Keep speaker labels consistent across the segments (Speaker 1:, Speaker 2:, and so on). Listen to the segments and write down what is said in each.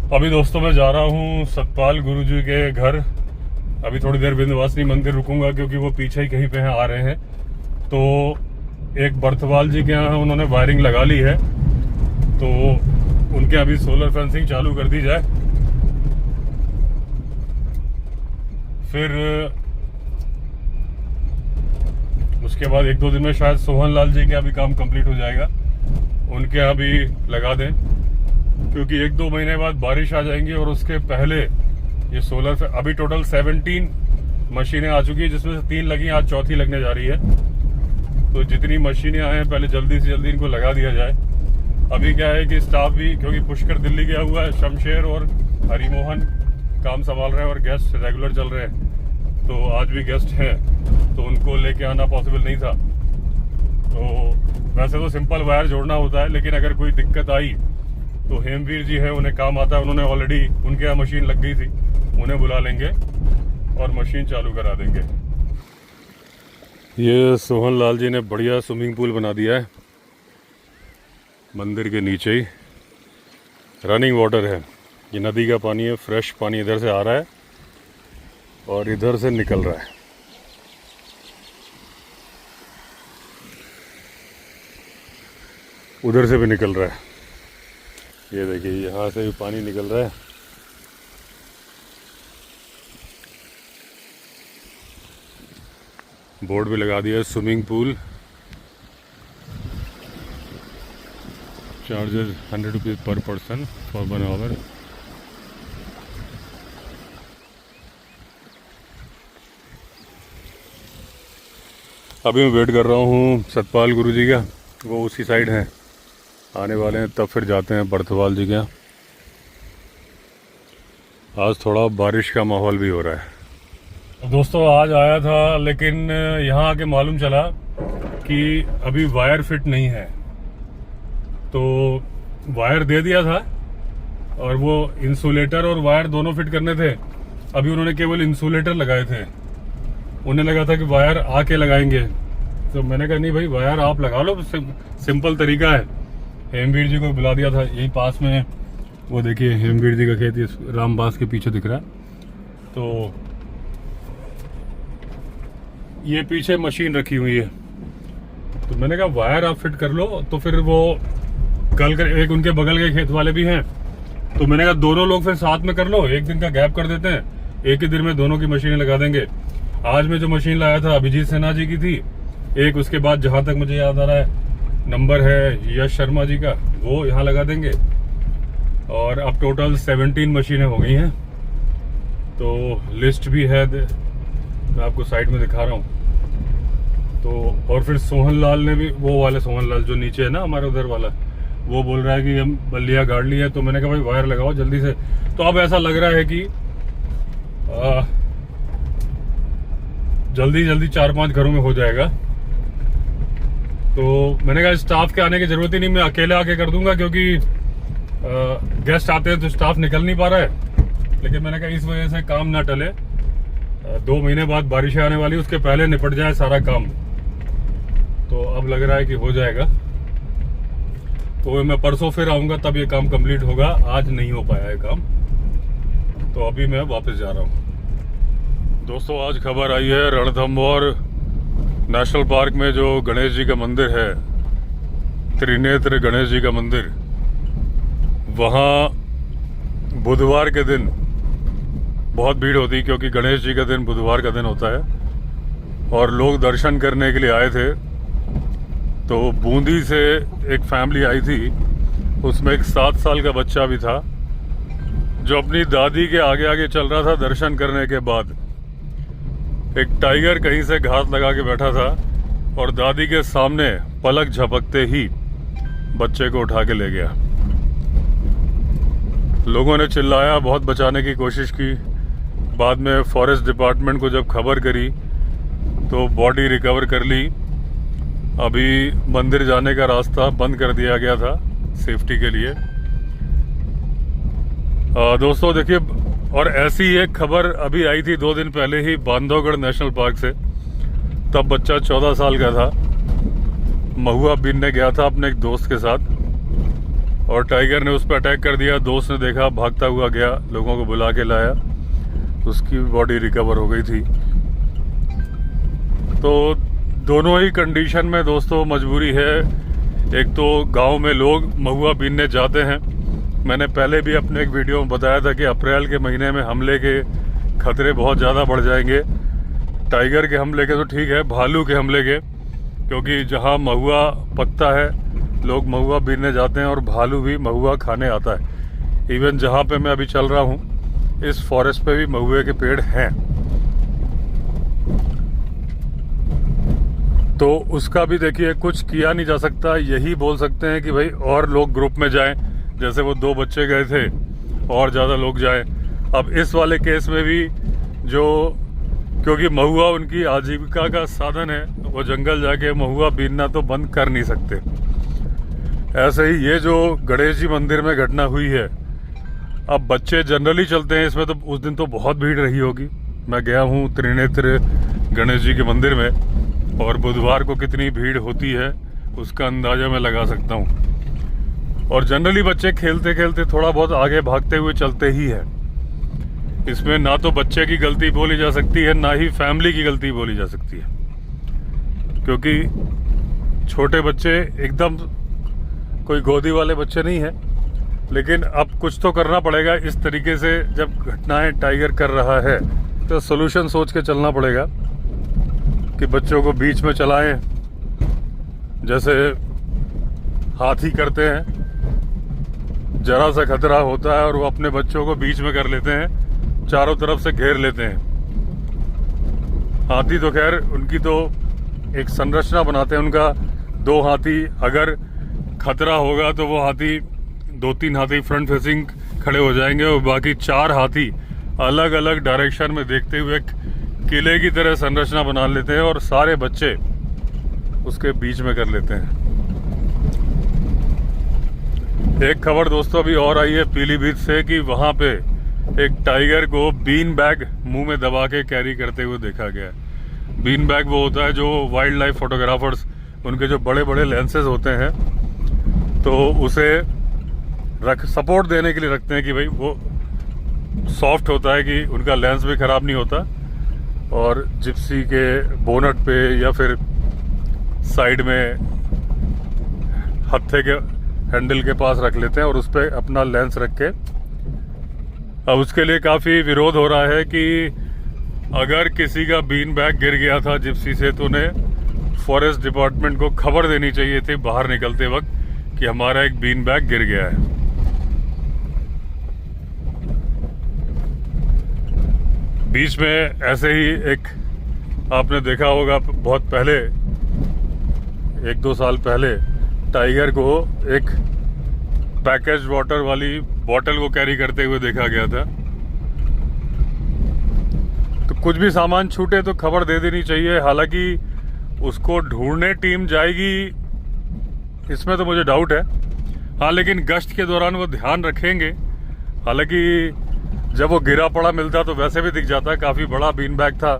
Speaker 1: अभी दोस्तों मैं जा रहा हूँ सतपाल गुरुजी के घर। अभी थोड़ी देर विंध्यवासिनी मंदिर रुकूंगा क्योंकि वो पीछे ही कहीं पे आ रहे हैं। तो एक बर्थवाल जी के यहाँ उन्होंने वायरिंग लगा ली है, तो उनके अभी सोलर फेंसिंग चालू कर दी जाए। फिर उसके बाद 1-2 दिन में शायद सोहन लाल जी के अभी काम कंप्लीट हो जाएगा, उनके यहाँ भी लगा दें, क्योंकि 1-2 महीने बाद बारिश आ जाएंगी और उसके पहले ये सोलर अभी टोटल 17 मशीनें आ चुकी है, जिसमें से 3 लगी, आज चौथी लगने जा रही है। तो जितनी मशीनें आए हैं पहले जल्दी से जल्दी इनको लगा दिया जाए। अभी क्या है कि स्टाफ भी, क्योंकि पुष्कर दिल्ली गया हुआ है, शमशेर और हरिमोहन काम संभाल रहे हैं और गेस्ट रेगुलर चल रहे हैं, तो आज भी गेस्ट हैं, तो उनको लेके आना पॉसिबल नहीं था। तो वैसे तो सिंपल वायर जोड़ना होता है, लेकिन अगर कोई दिक्कत आई तो हेमवीर जी है, उन्हें काम आता है, उन्होंने ऑलरेडी, उनके यहाँ मशीन लग गई थी, उन्हें बुला लेंगे और मशीन चालू करा देंगे। ये सोहन लाल जी ने बढ़िया स्विमिंग पूल बना दिया है मंदिर के नीचे ही। रनिंग वाटर है, ये नदी का पानी है, फ्रेश पानी इधर से आ रहा है और इधर से निकल रहा है। उधर से भी निकल रहा है, ये देखिए यहाँ से भी पानी निकल रहा है। बोर्ड भी लगा दिया है, स्विमिंग पूल, चार्जेस 100 रुपीज़ पर पर्सन फॉर 1 आवर। अभी मैं वेट कर रहा हूँ सतपाल गुरुजी का, वो उसी साइड हैं, आने वाले हैं, तब फिर जाते हैं बर्थवाल जी के यहाँ। आज थोड़ा बारिश का माहौल भी हो रहा है। दोस्तों आज आया था, लेकिन यहाँ आके मालूम चला कि अभी वायर फिट नहीं है। तो वायर दे दिया था और वो इंसुलेटर और वायर दोनों फिट करने थे। अभी उन्होंने केवल इंसुलेटर लगाए थे, उन्हें लगा था कि वायर आके लगाएंगे, तो मैंने कहा नहीं भाई, वायर आप लगा लो, सिंपल तरीका है। हेमवीर जी को बुला दिया था, यही पास में वो देखिए हेमवीर जी का खेत इस रामबास के पीछे दिख रहा है। तो ये पीछे मशीन रखी हुई है, तो मैंने कहा वायर आप फिट कर लो। तो फिर वो कल कर, एक उनके बगल के खेत वाले भी हैं, तो मैंने कहा दोनों लोग फिर साथ में कर लो, एक दिन का गैप कर देते हैं, एक ही दिन में दोनों की मशीनें लगा देंगे। आज मैं जो मशीन लाया था अभिजीत सिन्हा जी की थी एक, उसके बाद जहां तक मुझे याद आ रहा है नंबर है यश शर्मा जी का, वो यहाँ लगा देंगे। और अब टोटल 17 मशीनें हो गई हैं, तो लिस्ट भी है, मैं आपको साइड में दिखा रहा हूँ। तो और फिर सोहन लाल ने भी, वो वाले सोहन लाल जो नीचे है ना हमारे उधर वाला, वो बोल रहा है कि हम बल्लिया गाड़ ली है। तो मैंने कहा भाई वायर लगाओ जल्दी से। तो अब ऐसा लग रहा है कि जल्दी जल्दी 4-5 घरों में हो जाएगा। तो मैंने कहा स्टाफ के आने की जरूरत ही नहीं, मैं अकेले आके कर दूंगा, क्योंकि गेस्ट आते हैं तो स्टाफ निकल नहीं पा रहा है। लेकिन मैंने कहा इस वजह से काम ना टले, 2 महीने बाद बारिशें आने वाली, उसके पहले निपट जाए सारा काम। तो अब लग रहा है कि हो जाएगा। तो मैं परसों फिर आऊंगा, तब ये काम कंप्लीट होगा, आज नहीं हो पाया है काम। तो अभी मैं वापस जा रहा हूँ। दोस्तों आज खबर आई है, रणथंभौर नेशनल पार्क में जो गणेश जी का मंदिर है, त्रिनेत्र गणेश जी का मंदिर, वहाँ बुधवार के दिन बहुत भीड़ होती, क्योंकि गणेश जी का दिन बुधवार का दिन होता है। और लोग दर्शन करने के लिए आए थे। तो बूंदी से एक फैमिली आई थी, उसमें एक 7 साल का बच्चा भी था, जो अपनी दादी के आगे आगे चल रहा था। दर्शन करने के बाद एक टाइगर कहीं से घात लगा के बैठा था और दादी के सामने पलक झपकते ही बच्चे को उठा के ले गया। लोगों ने चिल्लाया, बहुत बचाने की कोशिश की। बाद में फॉरेस्ट डिपार्टमेंट को जब खबर करी तो बॉडी रिकवर कर ली। अभी मंदिर जाने का रास्ता बंद कर दिया गया था सेफ्टी के लिए। दोस्तों देखिए, और ऐसी एक खबर अभी आई थी 2 दिन पहले ही बांधवगढ़ नेशनल पार्क से। तब बच्चा 14 साल का था, महुआ बीनने गया था अपने एक दोस्त के साथ। और टाइगर ने उस पर अटैक कर दिया। दोस्त ने देखा, भागता हुआ गया, लोगों को बुला के लाया, उसकी बॉडी रिकवर हो गई थी। तो दोनों ही कंडीशन में दोस्तों मजबूरी है। एक तो गांव में लोग महुआ बीनने जाते हैं। मैंने पहले भी अपने एक वीडियो में बताया था कि अप्रैल के महीने में हमले के खतरे बहुत ज़्यादा बढ़ जाएंगे। टाइगर के हमले के तो ठीक है, भालू के हमले के, क्योंकि जहां महुआ पकता है लोग महुआ बीनने जाते हैं और भालू भी महुआ खाने आता है। इवन जहां पे मैं अभी चल रहा हूं इस फॉरेस्ट पे भी महुए के पेड़ हैं। तो उसका भी देखिए कुछ किया नहीं जा सकता। यही बोल सकते हैं कि भाई और लोग ग्रुप में जाएं, जैसे वो 2 बच्चे गए थे, और ज़्यादा लोग जाएं। अब इस वाले केस में भी जो, क्योंकि महुआ उनकी आजीविका का साधन है, वो जंगल जाके महुआ बीनना तो बंद कर नहीं सकते। ऐसे ही ये जो गणेश जी मंदिर में घटना हुई है, अब बच्चे जनरली चलते हैं इसमें, तो उस दिन तो बहुत भीड़ रही होगी। मैं गया हूँ त्रिनेत्र गणेश जी के मंदिर में, और बुधवार को कितनी भीड़ होती है उसका अंदाजा मैं लगा सकता हूँ। और जनरली बच्चे खेलते खेलते थोड़ा बहुत आगे भागते हुए चलते ही है। इसमें ना तो बच्चे की गलती बोली जा सकती है, ना ही फैमिली की गलती बोली जा सकती है, क्योंकि छोटे बच्चे एकदम कोई गोदी वाले बच्चे नहीं है। लेकिन अब कुछ तो करना पड़ेगा। इस तरीके से जब घटनाएं टाइगर कर रहा है तो सोल्यूशन सोच के चलना पड़ेगा कि बच्चों को बीच में चलाएं, जैसे हाथी करते हैं। जरा सा खतरा होता है और वो अपने बच्चों को बीच में कर लेते हैं, चारों तरफ से घेर लेते हैं। हाथी तो खैर उनकी तो एक संरचना बनाते हैं, उनका 2 हाथी, अगर खतरा होगा तो वो हाथी 2-3 हाथी फ्रंट फेसिंग खड़े हो जाएंगे और बाकी 4 हाथी अलग अलग डायरेक्शन में देखते हुए किले की तरह संरचना बना लेते हैं और सारे बच्चे उसके बीच में कर लेते हैं। एक खबर दोस्तों अभी और आई है पीलीभीत से कि वहां पे एक टाइगर को बीन बैग मुंह में दबा के कैरी करते हुए देखा गया। बीन बैग वो होता है जो वाइल्ड लाइफ फोटोग्राफर्स, उनके जो बड़े बड़े लेंसेज होते हैं, तो उसे सपोर्ट देने के लिए रखते हैं कि भाई वो सॉफ्ट होता है कि उनका लेंस भी खराब नहीं होता। और जिप्सी के बोनट पे या फिर साइड में हत्थे के हैंडल के पास रख लेते हैं और उस पर अपना लेंस रख के। अब उसके लिए काफ़ी विरोध हो रहा है कि अगर किसी का बीन बैग गिर गया था जिप्सी से तो उन्हें फॉरेस्ट डिपार्टमेंट को खबर देनी चाहिए थी बाहर निकलते वक्त कि हमारा एक बीन बैग गिर गया है। बीच में ऐसे ही एक आपने देखा होगा बहुत पहले, 1-2 साल पहले, टाइगर को एक पैकेज वाटर वाली बोतल को कैरी करते हुए देखा गया था। तो कुछ भी सामान छूटे तो खबर दे देनी चाहिए। हालांकि उसको ढूंढने टीम जाएगी इसमें तो मुझे डाउट है। हाँ, लेकिन गश्त के दौरान वो ध्यान रखेंगे। हालांकि जब वो गिरा पड़ा मिलता तो वैसे भी दिख जाता है, काफी बड़ा बीन बैग था।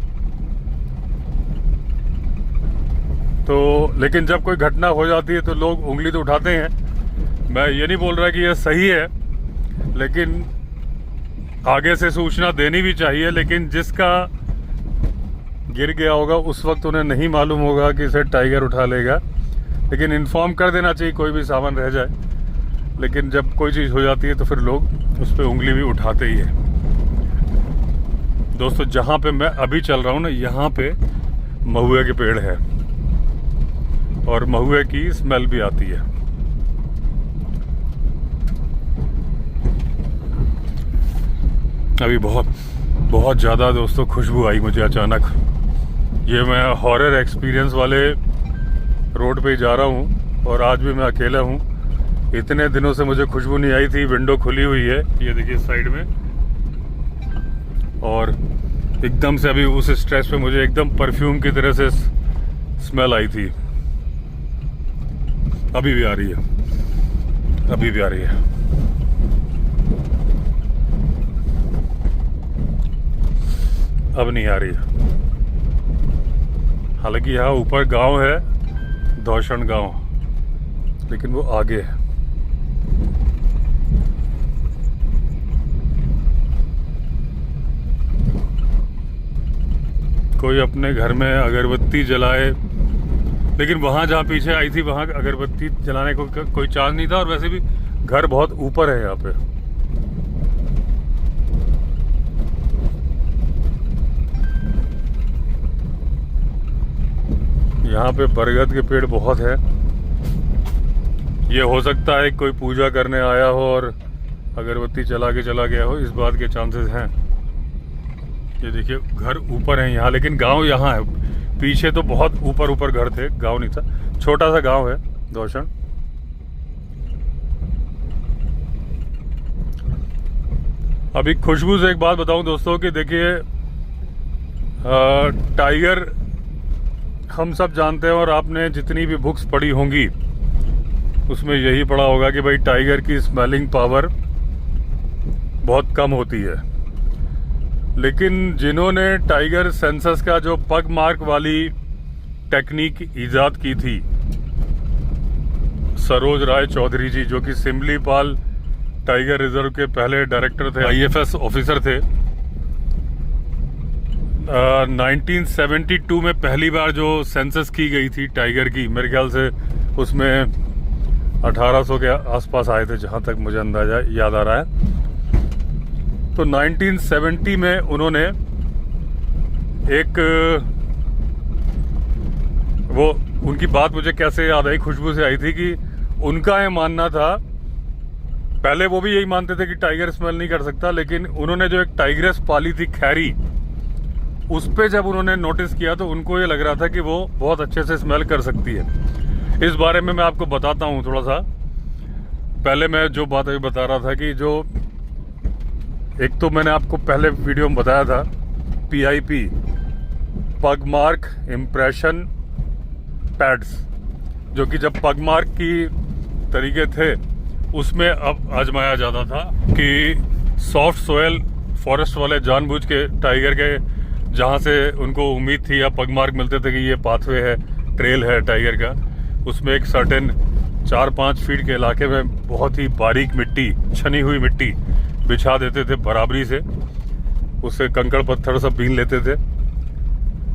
Speaker 1: तो लेकिन जब कोई घटना हो जाती है तो लोग उंगली तो उठाते हैं। मैं ये नहीं बोल रहा कि ये सही है, लेकिन आगे से सूचना देनी भी चाहिए। लेकिन जिसका गिर गया होगा उस वक्त उन्हें नहीं मालूम होगा कि इसे टाइगर उठा लेगा, लेकिन इन्फॉर्म कर देना चाहिए कोई भी सामान रह जाए। लेकिन जब कोई चीज़ हो जाती है तो फिर लोग उस पर उंगली भी उठाते ही है। दोस्तों, जहाँ पे मैं अभी चल रहा हूँ ना, यहाँ पे महुए के पेड़ है और महुए की स्मेल भी आती है। अभी बहुत ज़्यादा दोस्तों खुशबू आई मुझे अचानक। ये मैं हॉरर एक्सपीरियंस वाले रोड पे ही जा रहा हूँ और आज भी मैं अकेला हूँ। इतने दिनों से मुझे खुशबू नहीं आई थी। विंडो खुली हुई है, ये देखिए साइड में, और एकदम से अभी उस स्ट्रेस पे मुझे एकदम परफ्यूम की तरह से स्मेल आई थी। अभी भी आ रही है, अभी भी आ रही है। अब नहीं आ रही है। हालांकि यहाँ ऊपर गांव है, दौशन गांव, लेकिन वो आगे है। कोई अपने घर में अगरबत्ती जलाए, लेकिन वहाँ जहाँ पीछे आई थी वहाँ अगरबत्ती जलाने को कोई चांस नहीं था, और वैसे भी घर बहुत ऊपर है यहाँ पे। यहाँ पे बरगद के पेड़ बहुत है। ये हो सकता है कोई पूजा करने आया हो और अगरबत्ती चला के चला गया हो, इस बात के चांसेस हैं। ये देखिए घर ऊपर है यहाँ, लेकिन गांव यहाँ है। पीछे तो बहुत ऊपर ऊपर घर थे, गांव नहीं था, छोटा सा गांव है दौशन। अभी खुशबू से एक बात बताऊं दोस्तों कि देखिए टाइगर हम सब जानते हैं, और आपने जितनी भी बुक्स पढ़ी होंगी उसमें यही पढ़ा होगा कि भाई टाइगर की स्मेलिंग पावर बहुत कम होती है। लेकिन जिन्होंने टाइगर सेंसस का जो पग मार्क वाली टेक्निक ईजाद की थी, सरोज राय चौधरी जी, जो कि सिमलीपाल टाइगर रिजर्व के पहले डायरेक्टर थे, IFS ऑफिसर थे। 1972 में पहली बार जो सेंसस की गई थी टाइगर की, मेरे ख्याल से उसमें 1800 के आसपास आए थे, जहां तक मुझे अंदाजा याद आ रहा है। तो 1970 में उन्होंने एक वो उनकी बात मुझे कैसे याद आई, खुशबू से आई थी कि उनका ये मानना था, पहले वो भी यही मानते थे कि टाइगर स्मेल नहीं कर सकता, लेकिन उन्होंने जो एक टाइग्रेस पाली थी खैरी, उस पे जब उन्होंने नोटिस किया तो उनको ये लग रहा था कि वो बहुत अच्छे से स्मेल कर सकती है। इस बारे में मैं आपको बताता हूँ थोड़ा सा। पहले मैं जो बात अभी बता रहा था कि जो एक तो मैंने आपको पहले वीडियो में बताया था PIP, पग मार्क इम्प्रेशन पैड्स, जो कि जब पग मार्क की तरीके थे उसमें अब आजमाया जाता था कि सॉफ्ट सोयल फॉरेस्ट वाले जानबूझ के टाइगर के, जहाँ से उनको उम्मीद थी या पग मार्क मिलते थे कि ये पाथवे है, ट्रेल है टाइगर का, उसमें एक सर्टेन 4-5 फीट के इलाके में बहुत ही बारीक मिट्टी, छनी हुई मिट्टी बिछा देते थे बराबरी से, उससे कंकड़ पत्थर सब बीन लेते थे,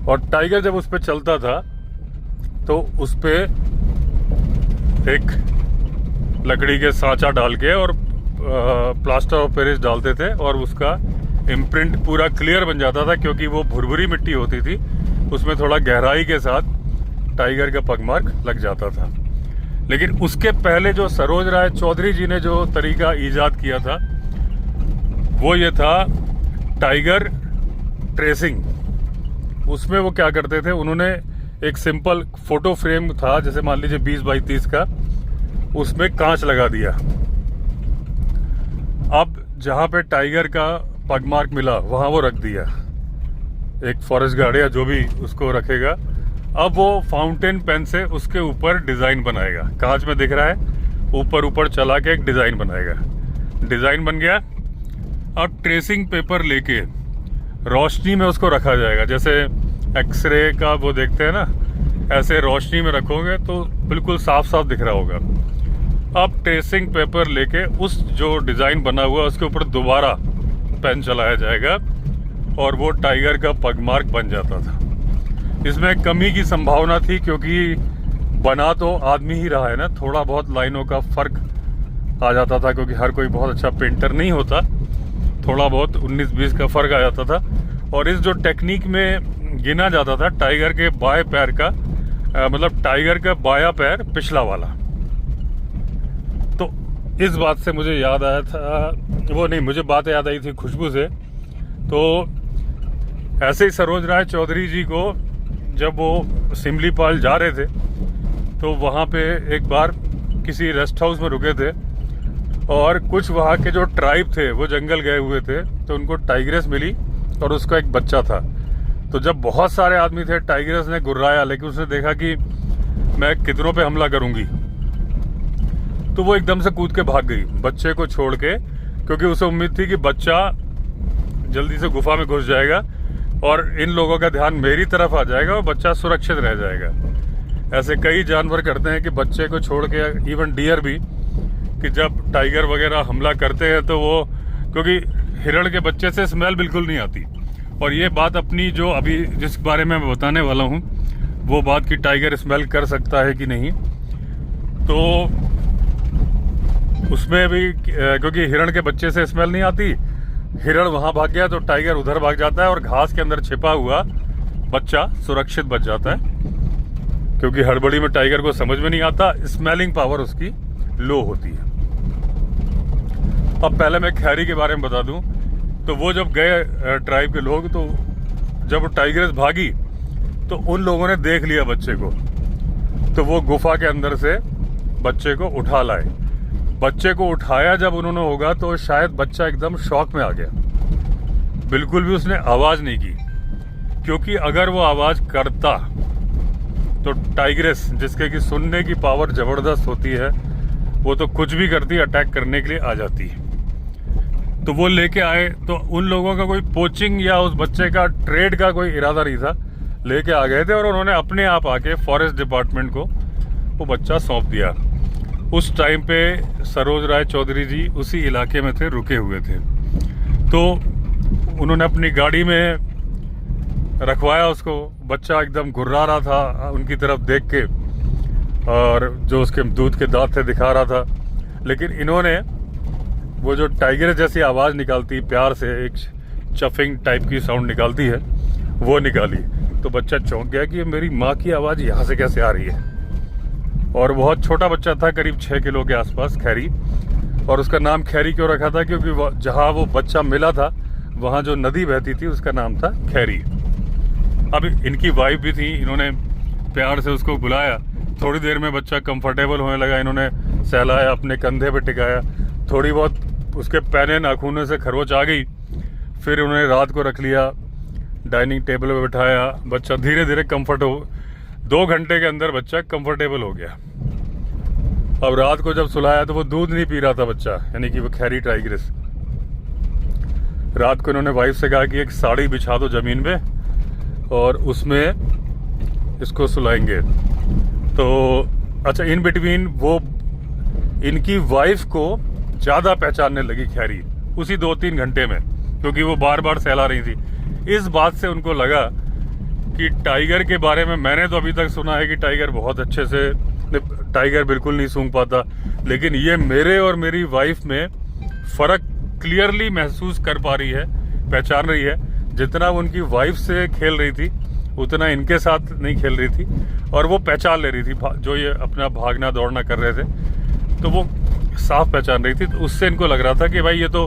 Speaker 1: और टाइगर जब उस पर चलता था तो उस पर एक लकड़ी के सांचा डाल के और प्लास्टर ऑफ पेरिस डालते थे, और उसका इम्प्रिंट पूरा क्लियर बन जाता था, क्योंकि वो भुरभुरी मिट्टी होती थी, उसमें थोड़ा गहराई के साथ टाइगर का पग मार्क लग जाता था। लेकिन उसके पहले जो सरोज राय चौधरी जी ने जो तरीका ईजाद किया था वो ये था टाइगर ट्रेसिंग। उसमें वो क्या करते थे, उन्होंने एक सिंपल फोटो फ्रेम था, जैसे मान लीजिए 20 बाई 30 का, उसमें कांच लगा दिया। अब जहां पे टाइगर का पग मार्क मिला वहां वो रख दिया, एक फॉरेस्ट गार्ड या जो भी उसको रखेगा। अब वो फाउंटेन पेन से उसके ऊपर डिजाइन बनाएगा, कांच में दिख रहा है, ऊपर ऊपर चला के एक डिजाइन बनाएगा। डिजाइन बन गया, अब ट्रेसिंग पेपर लेके रोशनी में उसको रखा जाएगा, जैसे एक्सरे का वो देखते हैं ना, ऐसे रोशनी में रखोगे तो बिल्कुल साफ साफ दिख रहा होगा। अब ट्रेसिंग पेपर लेके उस जो डिजाइन बना हुआ उसके ऊपर दोबारा पेन चलाया जाएगा और वो टाइगर का पग मार्क बन जाता था। इसमें कमी की संभावना थी, क्योंकि बना तो आदमी ही रहा है ना, थोड़ा बहुत लाइनों का फर्क आ जाता था, क्योंकि हर कोई बहुत अच्छा पेंटर नहीं होता, थोड़ा बहुत 19-20 का फर्क आ जाता था। और इस जो टेक्निक में गिना जाता था टाइगर के बाएं पैर का, मतलब टाइगर का बायां पैर पिछला वाला। तो इस बात से मुझे याद आया था, वो नहीं, मुझे बात याद आई थी खुशबू से। तो ऐसे ही सरोज राय चौधरी जी को जब वो सिमलीपाल जा रहे थे तो वहाँ पे एक बार किसी रेस्ट हाउस में रुके थे, और कुछ वहाँ के जो ट्राइब थे वो जंगल गए हुए थे, तो उनको टाइग्रेस मिली और उसका एक बच्चा था। तो जब बहुत सारे आदमी थे, टाइग्रेस ने गुर्राया, लेकिन उसने देखा कि मैं कितनों पे हमला करूंगी, तो वो एकदम से कूद के भाग गई बच्चे को छोड़ के, क्योंकि उसे उम्मीद थी कि बच्चा जल्दी से गुफा में घुस जाएगा और इन लोगों का ध्यान मेरी तरफ आ जाएगा और बच्चा सुरक्षित रह जाएगा। ऐसे कई जानवर करते हैं कि बच्चे को छोड़ के, इवन डियर भी, कि जब टाइगर वगैरह हमला करते हैं तो वो, क्योंकि हिरण के बच्चे से स्मेल बिल्कुल नहीं आती, और ये बात अपनी जो अभी जिस बारे में मैं बताने वाला हूँ वो बात कि टाइगर स्मेल कर सकता है कि नहीं, तो उसमें भी क्योंकि हिरण के बच्चे से स्मेल नहीं आती, हिरण वहां भाग गया तो टाइगर उधर भाग जाता है और घास के अंदर छिपा हुआ बच्चा सुरक्षित बच जाता है, क्योंकि हड़बड़ी में टाइगर को समझ में नहीं आता, स्मेलिंग पावर उसकी लो होती है। अब पहले मैं खैरी के बारे में बता दूं, तो वो जब गए ट्राइब के लोग, तो जब टाइगर्स भागी तो उन लोगों ने देख लिया बच्चे को, तो वो गुफा के अंदर से बच्चे को उठा लाए। बच्चे को उठाया जब उन्होंने होगा तो शायद बच्चा एकदम शॉक में आ गया, बिल्कुल भी उसने आवाज नहीं की, क्योंकि अगर वो आवाज करता तो टाइग्रेस, जिसके की सुनने की पावर जबरदस्त होती है, वो तो कुछ भी करती, अटैक करने के लिए आ जाती। तो वो लेके आए, तो उन लोगों का कोई पोचिंग या उस बच्चे का ट्रेड का कोई इरादा नहीं था, लेके आ गए थे और उन्होंने अपने आप आके फॉरेस्ट डिपार्टमेंट को वो बच्चा सौंप दिया। उस टाइम पे सरोज राय चौधरी जी उसी इलाके में थे, रुके हुए थे, तो उन्होंने अपनी गाड़ी में रखवाया उसको। बच्चा एकदम घुर्रा रहा था उनकी तरफ देख के, और जो उसके दूध के दांत थे दिखा रहा था, लेकिन इन्होंने वो जो टाइगर जैसी आवाज़ निकालती प्यार से, एक चफिंग टाइप की साउंड निकालती है, वो निकाली। तो बच्चा चौंक गया कि ये मेरी माँ की आवाज़ यहाँ से कैसे आ रही है। और बहुत छोटा बच्चा था, करीब 6 किलो के आसपास, खैरी। और उसका नाम खैरी क्यों रखा था? क्योंकि जहाँ वो बच्चा मिला था वहाँ जो नदी बहती थी उसका नाम था खैरी। अब इनकी वाइफ भी थी, इन्होंने प्यार से उसको बुलाया। थोड़ी देर में बच्चा कंफर्टेबल होने लगा, इन्होंने सहलाया, अपने कंधे पे टिकाया, थोड़ी बहुत उसके पैने नाखूनों से खरोच आ गई। फिर उन्होंने रात को रख लिया, डाइनिंग टेबल पे बिठाया, बच्चा धीरे धीरे कंफर्ट हो, 2 घंटे के अंदर बच्चा कंफर्टेबल हो गया। अब रात को जब सुलाया तो वो दूध नहीं पी रहा था बच्चा, यानी कि वो खैरी टाइग्रेस। रात को इन्होंने वाइफ से कहा कि एक साड़ी बिछा दो जमीन पे और उसमें इसको सुलाएंगे। तो अच्छा, इन बिटवीन वो इनकी वाइफ को ज़्यादा पहचानने लगी खैरी उसी 2-3 घंटे में, क्योंकि वो बार बार सहला रही थी। इस बात से उनको लगा कि टाइगर के बारे में, मैंने तो अभी तक सुना है कि टाइगर बहुत अच्छे से, टाइगर बिल्कुल नहीं सूंघ पाता, लेकिन ये मेरे और मेरी वाइफ में फ़र्क क्लियरली महसूस कर पा रही है, पहचान रही है। जितना वो उनकी वाइफ से खेल रही थी उतना इनके साथ नहीं खेल रही थी, और वो पहचान ले रही थी जो ये अपना भागना दौड़ना कर रहे थे, तो वो साफ पहचान रही थी। तो उससे इनको लग रहा था कि भाई ये तो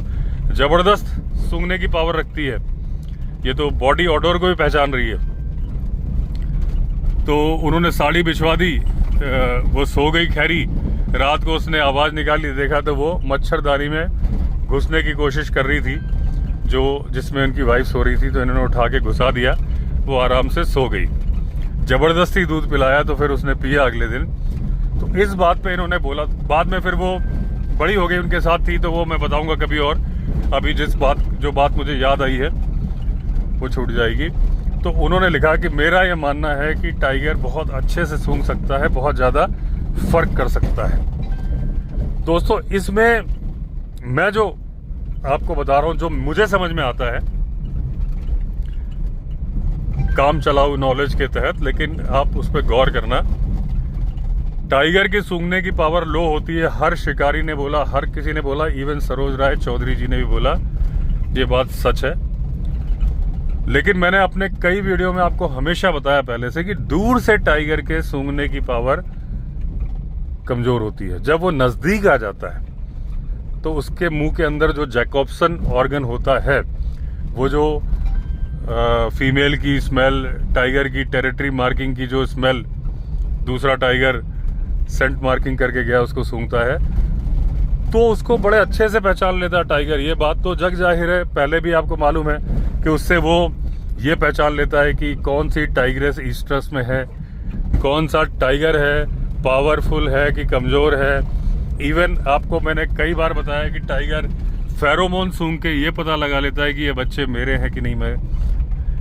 Speaker 1: ज़बरदस्त सूंघने की पावर रखती है, ये तो बॉडी ऑडोर को भी पहचान रही है। तो उन्होंने साड़ी बिछवा दी, वो सो गई खैरी। रात को उसने आवाज़ निकाली, देखा तो वो मच्छरदानी में घुसने की कोशिश कर रही थी, जो जिसमें उनकी वाइफ सो रही थी। तो इन्होंने उठा के घुसा दिया, वो आराम से सो गई। ज़बरदस्ती दूध पिलाया तो फिर उसने पिया अगले दिन। तो इस बात पे इन्होंने बोला, बाद में फिर वो बड़ी हो गई, उनके साथ थी, तो वो मैं बताऊंगा कभी और। अभी जो बात मुझे याद आई है वो छूट जाएगी। तो उन्होंने लिखा कि मेरा ये मानना है कि टाइगर बहुत अच्छे से सूंघ सकता है, बहुत ज़्यादा फर्क कर सकता है। दोस्तों, इसमें मैं जो आपको बता रहा हूँ, जो मुझे समझ में आता है काम चलाऊ नॉलेज के तहत, लेकिन आप उस पर गौर करना। टाइगर की सूंघने की पावर लो होती है, हर शिकारी ने बोला, हर किसी ने बोला, इवन सरोज राय चौधरी जी ने भी बोला, ये बात सच है। लेकिन मैंने अपने कई वीडियो में आपको हमेशा बताया पहले से कि दूर से टाइगर के सूंघने की पावर कमजोर होती है। जब वो नजदीक आ जाता है तो उसके मुंह के अंदर जो जैकोब्सन ऑर्गन होता है, वो जो फीमेल की स्मेल, टाइगर की टेरिटरी मार्किंग की जो स्मेल दूसरा टाइगर सेंट मार्किंग करके गया उसको सूंघता है, तो उसको बड़े अच्छे से पहचान लेता है टाइगर। ये बात तो जग जाहिर है, पहले भी आपको मालूम है कि उससे वो ये पहचान लेता है कि कौन सी टाइग्रेस ईस्ट्रस में है, कौन सा टाइगर है पावरफुल है कि कमज़ोर है। इवन आपको मैंने कई बार बताया कि टाइगर फेरोमोन सूंघ के ये पता लगा लेता है कि ये बच्चे मेरे हैं कि नहीं,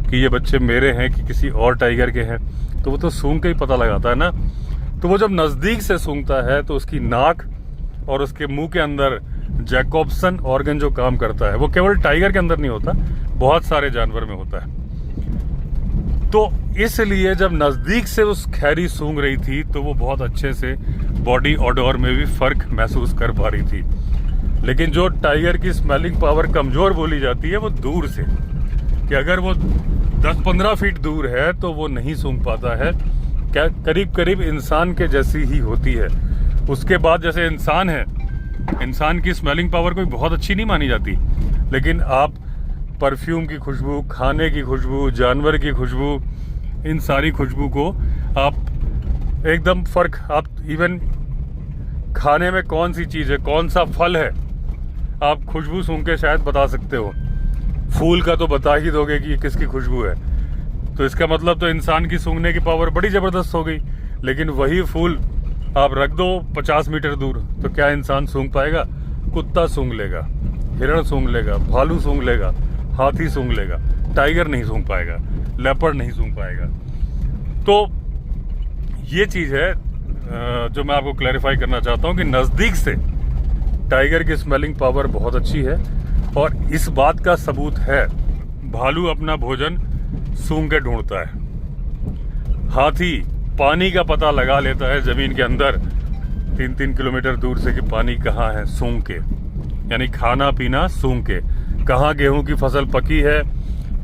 Speaker 1: कि ये बच्चे मेरे हैं कि किसी और टाइगर के हैं। तो वो तो सूंघ के ही पता लगाता है ना। तो वो जब नज़दीक से सूंघता है तो उसकी नाक और उसके मुंह के अंदर जैकोब्सन ऑर्गन जो काम करता है वो केवल टाइगर के अंदर नहीं होता, बहुत सारे जानवर में होता है। तो इसलिए जब नजदीक से उस खैरी सूंघ रही थी तो वो बहुत अच्छे से बॉडी ऑडोर में भी फर्क महसूस कर पा रही थी। लेकिन जो टाइगर की स्मेलिंग पावर कमजोर बोली जाती है वो दूर से, कि अगर वो 10-15 फीट दूर है तो वो नहीं सूंघ पाता है, क्या करीब करीब इंसान के जैसी ही होती है। उसके बाद जैसे इंसान है, इंसान की स्मेलिंग पावर कोई बहुत अच्छी नहीं मानी जाती, लेकिन आप परफ्यूम की खुशबू, खाने की खुशबू, जानवर की खुशबू, इन सारी खुशबू को आप एकदम फर्क, आप इवन खाने में कौन सी चीज़ है, कौन सा फल है, आप खुशबू सूंघ के शायद बता सकते हो। फूल का तो बता ही दोगे कि ये किसकी खुशबू है। तो इसका मतलब तो इंसान की सूंघने की पावर बड़ी ज़बरदस्त हो गई। लेकिन वही फूल आप रख दो 50 मीटर दूर, तो क्या इंसान सूंघ पाएगा? कुत्ता सूंघ लेगा, हिरण सूंघ लेगा, भालू सूंघ लेगा, हाथी सूंघ लेगा, टाइगर नहीं सूंघ पाएगा, लेपर्ड नहीं सूंघ पाएगा। तो ये चीज़ है जो मैं आपको क्लैरिफाई करना चाहता हूँ कि नज़दीक से टाइगर की स्मेलिंग पावर बहुत अच्छी है। और इस बात का सबूत है, भालू अपना भोजन सूंघ के ढूंढता है। हाथी पानी का पता लगा लेता है जमीन के अंदर 3-3 किलोमीटर दूर से कि पानी कहाँ है, सूंघ के, यानी खाना पीना सूंघ के। कहाँ गेहूं की फसल पकी है,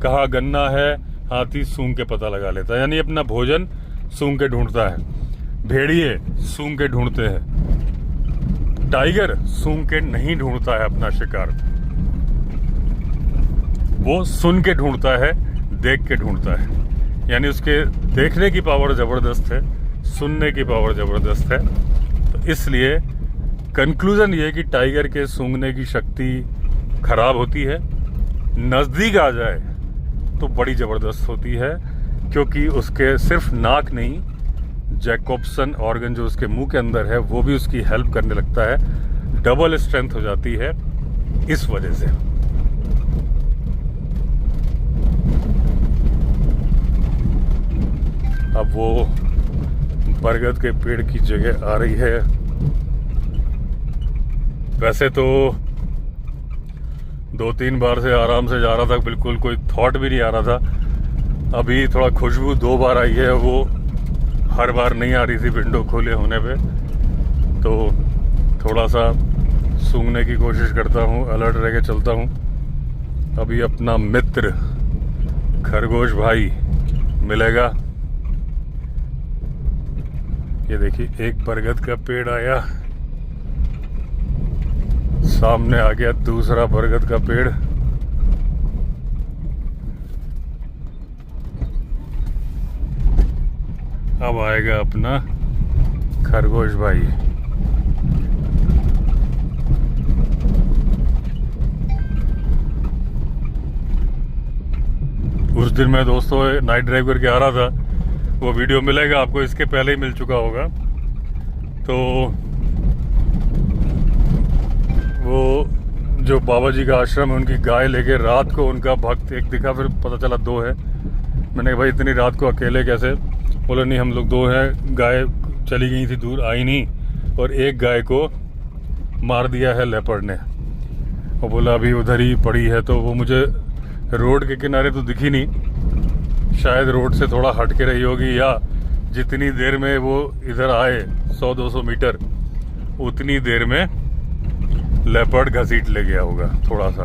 Speaker 1: कहाँ गन्ना है, हाथी सूंघ के पता लगा लेता है, यानी अपना भोजन सूंघ के ढूंढता है। भेड़िए सूंघ के ढूंढते हैं, टाइगर सूंघ के नहीं ढूंढता है अपना शिकार, वो सुन के ढूंढता है, देख के ढूंढता है। यानी उसके देखने की पावर ज़बरदस्त है, सुनने की पावर ज़बरदस्त है। तो इसलिए कंक्लूजन ये कि टाइगर के सूंघने की शक्ति खराब होती है, नज़दीक आ जाए तो बड़ी ज़बरदस्त होती है, क्योंकि उसके सिर्फ नाक नहीं, जैकोब्सन ऑर्गन जो उसके मुंह के अंदर है वो भी उसकी हेल्प करने लगता है, डबल स्ट्रेंथ हो जाती है इस वजह से। अब वो बरगद के पेड़ की जगह आ रही है। वैसे तो 2-3 बार से आराम से जा रहा था, बिल्कुल कोई थॉट भी नहीं आ रहा था। अभी थोड़ा खुशबू 2 बार आई है, वो हर बार नहीं आ रही थी विंडो खोले होने पे। तो थोड़ा सा सूंघने की कोशिश करता हूँ, अलर्ट रह के चलता हूँ। अभी अपना मित्र खरगोश भाई मिलेगा। ये देखिए एक बरगद का पेड़ आया, सामने आ गया दूसरा बरगद का पेड़। अब आएगा अपना खरगोश भाई। उस दिन मैं दोस्तों नाइट ड्राइव करके आ रहा था, वो वीडियो मिलेगा आपको, इसके पहले ही मिल चुका होगा। तो वो जो बाबा जी का आश्रम है, उनकी गाय लेके रात को उनका भक्त एक दिखा, फिर पता चला 2 है। मैंने कहा भाई इतनी रात को अकेले कैसे? बोले नहीं हम लोग 2 हैं, गाय चली गई थी दूर, आई नहीं, और एक गाय को मार दिया है लेपर्ड ने। और बोला अभी उधर ही पड़ी है। तो वो मुझे रोड के किनारे तो दिखी नहीं, शायद रोड से थोड़ा हट के रही होगी, या जितनी देर में वो इधर आए 100-200 मीटर, उतनी देर में लेपर्ड घसीट ले गया होगा थोड़ा सा।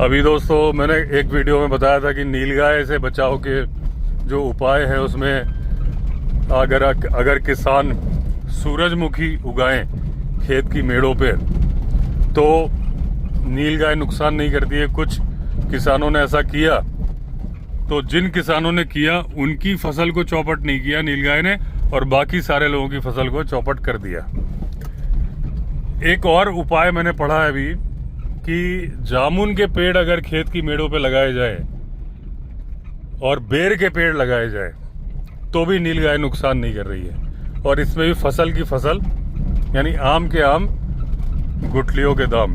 Speaker 1: अभी दोस्तों मैंने एक वीडियो में बताया था कि नीलगाय से बचाव के जो उपाय है उसमें अगर किसान सूरजमुखी उगाएं खेत की मेड़ों पे तो नीलगाय नुकसान नहीं करती है। कुछ किसानों ने ऐसा किया, तो जिन किसानों ने किया उनकी फसल को चौपट नहीं किया नीलगाय ने, और बाकी सारे लोगों की फसल को चौपट कर दिया। एक और उपाय मैंने पढ़ा है अभी कि जामुन के पेड़ अगर खेत की मेड़ों पे लगाए जाए और बेर के पेड़ लगाए जाए तो भी नीलगाय नुकसान नहीं कर रही है। और इसमें भी फसल की फसल, यानी आम के आम गुठलियों के दाम।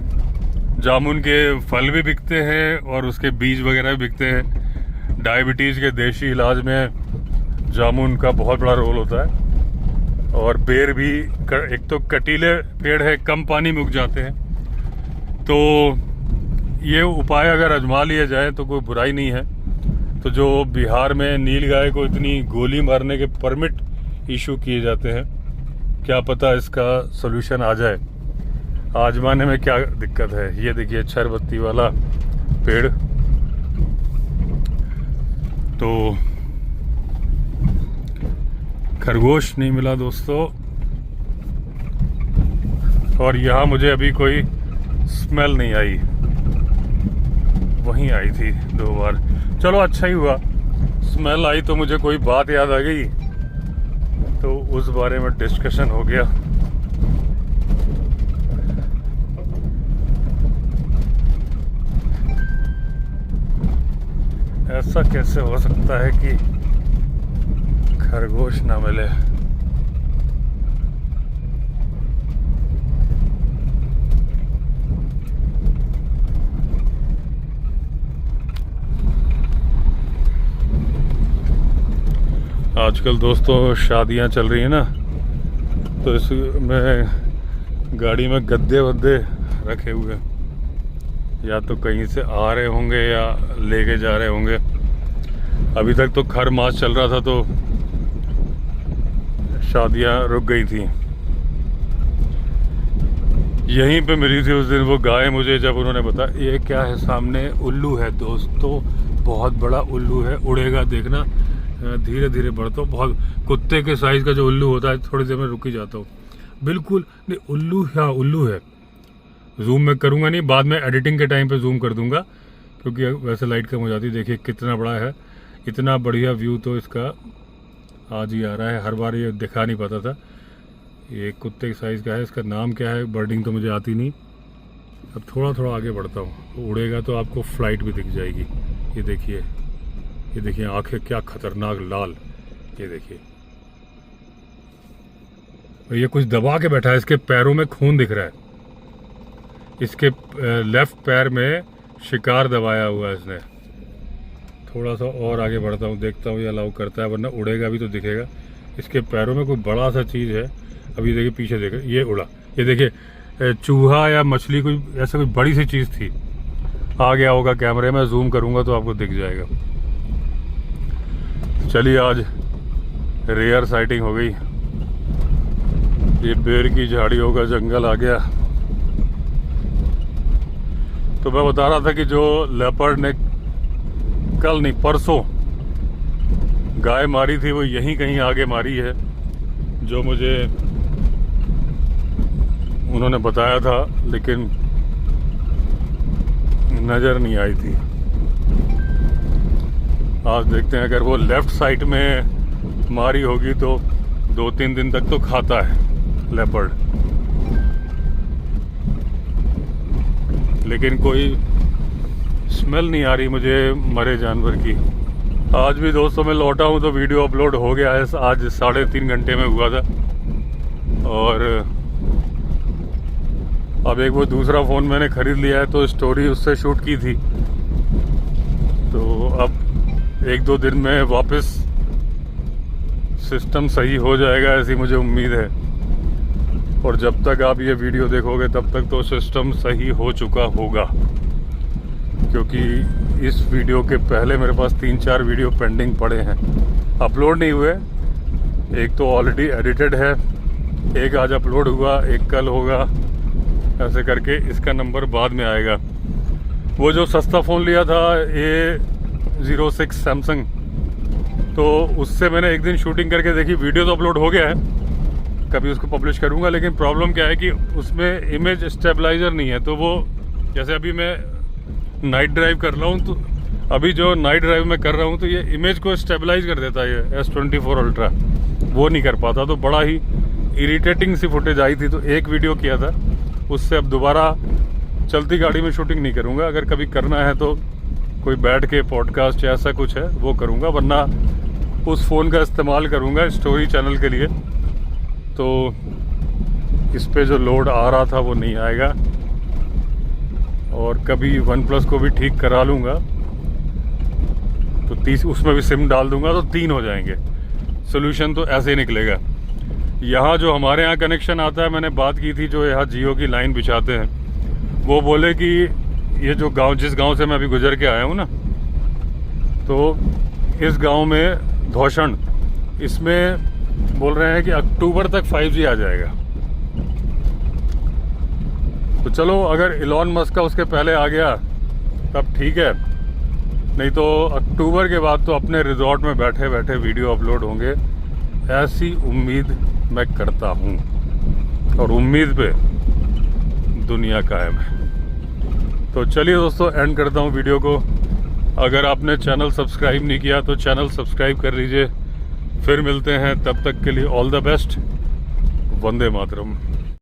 Speaker 1: जामुन के फल भी बिकते हैं और उसके बीज वगैरह भी बिकते हैं। डायबिटीज़ के देसी इलाज में जामुन का बहुत बड़ा रोल होता है। और बेर भी एक तो कटीले पेड़ है, कम पानी में उग जाते हैं, तो ये उपाय अगर आजमा लिया जाए तो कोई बुराई नहीं है। तो जो बिहार में नीलगाय को इतनी गोली मारने के परमिट इशू किए जाते हैं, क्या पता इसका सलूशन आ जाए। आजमाने में क्या दिक्कत है। ये देखिए छरबत्ती वाला पेड़, तो खरगोश नहीं मिला दोस्तों। और यहाँ मुझे अभी कोई स्मेल नहीं आई, वहीं आई थी 2 बार। चलो अच्छा ही हुआ, स्मेल आई तो मुझे कोई बात याद आ गई, तो उस बारे में डिस्कशन हो गया। ऐसा कैसे हो सकता है कि खरगोश ना मिले। आजकल दोस्तों शादियां चल रही है ना, तो इसमें गाड़ी में गद्दे वद्दे रखे हुए, या तो कहीं से आ रहे होंगे या लेके जा रहे होंगे। अभी तक तो खर मास चल रहा था तो शादियां रुक गई थी। यहीं पे मिली थी उस दिन वो गाय मुझे, जब उन्होंने बताया। ये क्या है सामने? उल्लू है दोस्तों, बहुत बड़ा उल्लू है, उड़ेगा देखना। धीरे धीरे बढ़ता हूँ, बहुत कुत्ते के साइज का जो उल्लू होता है, थोड़ी देर में रुक ही जाता हूँ। बिल्कुल नहीं, उल्लू, हाँ उल्लू है। जूम में करूँगा नहीं, बाद में एडिटिंग के टाइम पे जूम कर दूंगा, क्योंकि वैसे लाइट कम हो जाती है। देखिए कितना बड़ा है, इतना बढ़िया व्यू तो इसका आज ही आ रहा है। हर बार ये दिखा नहीं पाता था। ये कुत्ते के साइज़ का है, इसका नाम क्या है, बर्डिंग तो मुझे आती नहीं। अब थोड़ा थोड़ा आगे बढ़ता हूँ, उड़ेगा तो आपको फ्लाइट भी दिख जाएगी। ये देखिए, ये देखिए आंखें क्या खतरनाक लाल, ये देखिए। और ये कुछ दबा के बैठा है, इसके पैरों में खून दिख रहा है। इसके लेफ्ट पैर में शिकार दबाया हुआ है इसने। थोड़ा सा और आगे बढ़ता हूँ, देखता हूँ ये अलाउ करता है, वरना उड़ेगा भी तो दिखेगा। इसके पैरों में कोई बड़ा सा चीज़ है। अभी देखिए पीछे देखे, ये उड़ा। ये देखिए चूहा या मछली, कोई ऐसा कोई बड़ी सी चीज़ थी। आ गया होगा कैमरे में, जूम करूँगा तो आपको दिख जाएगा। चलिए आज रेयर साइटिंग हो गई। ये बेर की झाड़ियों का जंगल आ गया। तो मैं बता रहा था कि जो लेपर्ड ने कल नहीं परसों गाय मारी थी, वो यहीं कहीं आगे मारी है, जो मुझे उन्होंने बताया था, लेकिन नज़र नहीं आई थी। आज देखते हैं, अगर वो लेफ्ट साइड में मारी होगी तो 2-3 दिन तक तो खाता है लेपर्ड, लेकिन कोई स्मेल नहीं आ रही मुझे मरे जानवर की। आज भी दोस्तों मैं लौटा हूँ तो वीडियो अपलोड हो गया है। आज 3.5 घंटे में हुआ था। और अब एक वो दूसरा फ़ोन मैंने ख़रीद लिया है, तो स्टोरी उससे शूट की थी। तो अब 1-2 दिन में वापस सिस्टम सही हो जाएगा, ऐसी मुझे उम्मीद है। और जब तक आप ये वीडियो देखोगे तब तक तो सिस्टम सही हो चुका होगा, क्योंकि इस वीडियो के पहले मेरे पास 3-4 वीडियो पेंडिंग पड़े हैं, अपलोड नहीं हुए। एक तो ऑलरेडी एडिटेड है, एक आज अपलोड हुआ, एक कल होगा, ऐसे करके इसका नंबर बाद में आएगा। वो जो सस्ता फ़ोन लिया था A06 सैमसंग, तो उससे मैंने एक दिन शूटिंग करके देखी। वीडियो तो अपलोड हो गया है, कभी उसको पब्लिश करूँगा। लेकिन प्रॉब्लम क्या है कि उसमें इमेज स्टेबलाइज़र नहीं है। तो वो जैसे अभी मैं नाइट ड्राइव कर रहा हूँ, तो अभी जो नाइट ड्राइव में कर रहा हूँ, तो ये इमेज को स्टेबलाइज कर देता है ये S24 अल्ट्रा, वो नहीं कर पाता। तो बड़ा ही इरिटेटिंग सी फुटेज आई थी, तो एक वीडियो किया था उससे। अब दोबारा चलती गाड़ी में शूटिंग नहीं करूँगा। अगर कभी करना है तो कोई बैठ के पॉडकास्ट या ऐसा कुछ है वो करूँगा, वरना उस फ़ोन का इस्तेमाल करूँगा स्टोरी चैनल के लिए। तो इस पे जो लोड आ रहा था वो नहीं आएगा। और कभी OnePlus को भी ठीक करा लूँगा, तो 30 उसमें भी सिम डाल दूंगा तो 3 हो जाएंगे। सोल्यूशन तो ऐसे ही निकलेगा। यहाँ जो हमारे यहाँ कनेक्शन आता है, मैंने बात की थी जो यहाँ जियो की लाइन बिछाते हैं, वो बोले कि ये जो गांव, जिस गांव से मैं अभी गुजर के आया हूँ ना, तो इस गांव में धौषण, इसमें बोल रहे हैं कि अक्टूबर तक 5G आ जाएगा। तो चलो, अगर इलॉन मस्क का उसके पहले आ गया तब ठीक है, नहीं तो अक्टूबर के बाद तो अपने रिजॉर्ट में बैठे बैठे वीडियो अपलोड होंगे, ऐसी उम्मीद मैं करता हूँ। और उम्मीद पे दुनिया कायम है। तो चलिए दोस्तों, एंड करता हूँ वीडियो को। अगर आपने चैनल सब्सक्राइब नहीं किया तो चैनल सब्सक्राइब कर लीजिए। फिर मिलते हैं, तब तक के लिए all the best. Vande Mataram.